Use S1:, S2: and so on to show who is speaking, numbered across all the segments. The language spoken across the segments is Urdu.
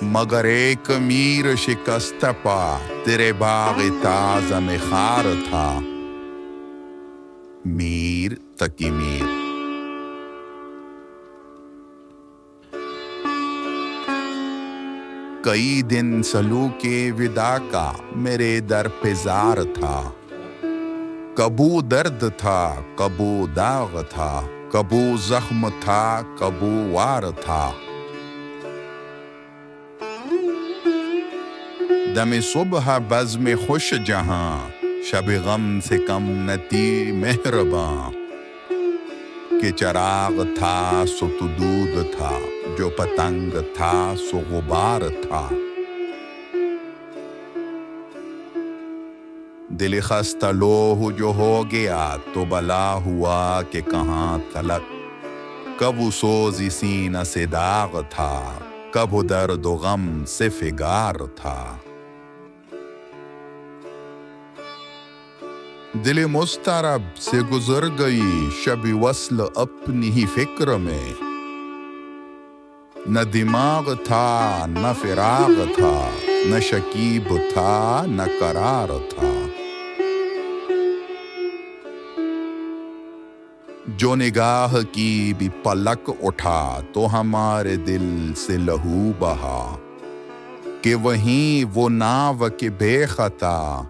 S1: مگر ایک میر شکست پا تیرے باغ تازہ میں خار تھا. میر تقی میر. کئی دن سلوک وداع کا میرے در پہ زار تھا. کبو درد تھا کبو داغ تھا، کبو زخم تھا کبو وار تھا. دم صبح بزم خوش جہاں، شب غم سے کم نتی مہرباں. کہ چراغ تھا سو تو دود تھا، جو پتنگ تھا سو غبار تھا. دل خستہ لوح جو ہو گیا تو بلا ہوا کہ کہاں تلک. کب وہ سوزی سینہ سے داغ تھا، کب درد و غم سے فگار تھا. دل مضطرب سے گزر گئی شب وصل اپنی ہی فکر میں. نہ دماغ تھا نہ فراغ تھا، نہ شکیب تھا نہ قرار تھا. جو نگاہ کی بھی پلک اٹھا تو ہمارے دل سے لہو بہا. کہ وہیں وہ ناو کے بے خطا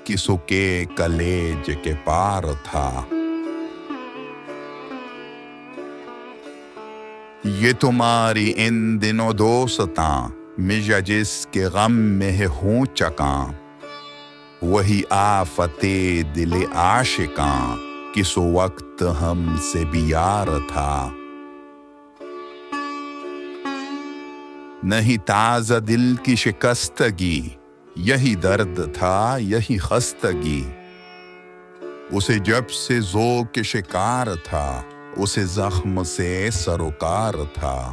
S1: کسو کے کلیج کے پار تھا. یہ تمہاری ان دنوں دوستاں مجھے جس کے غم میں ہوں چکاں. وہی آفت دل عاشقاں کسو وقت ہم سے بھی یار تھا. نہیں تازہ دل کی شکستگی، یہی درد تھا یہی خستگی. اسے جب سے ذوق شکار تھا، اسے زخم سے سروکار تھا.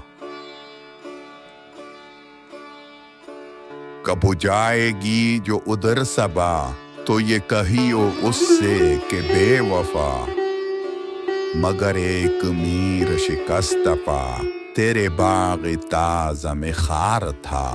S1: کب ہو جائے گی جو ادھر صبا تو یہ کہیو اس سے کہ بے وفا. مگر ایک میر شکست پا تیرے باغ تازہ میں خار تھا.